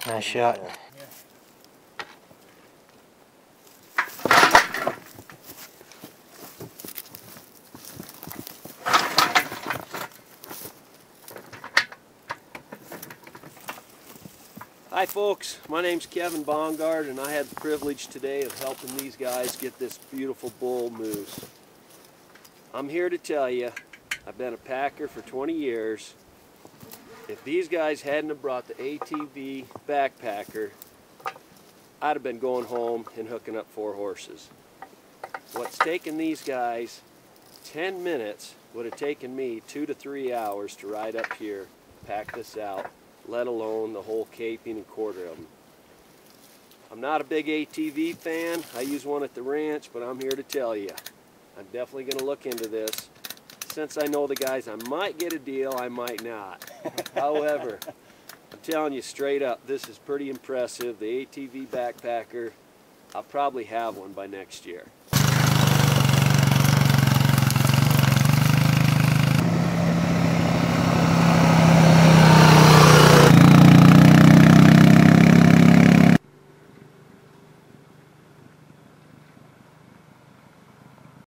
Nice shot. Hi folks, my name's Kevin Bongard and I had the privilege today of helping these guys get this beautiful bull moose. I'm here to tell you, I've been a packer for 20 years. If these guys hadn't have brought the ATV Backpacker, I'd have been going home and hooking up 4 horses. What's taken these guys 10 minutes would have taken me 2 to 3 hours to ride up here, pack this out, let alone the whole caping and quarter of them. I'm not a big ATV fan. I use one at the ranch, but I'm here to tell you, I'm definitely going to look into this. Since I know the guys, I might get a deal, I might not. However, I'm telling you straight up, this is pretty impressive. The ATV Backpacker, I'll probably have one by next year.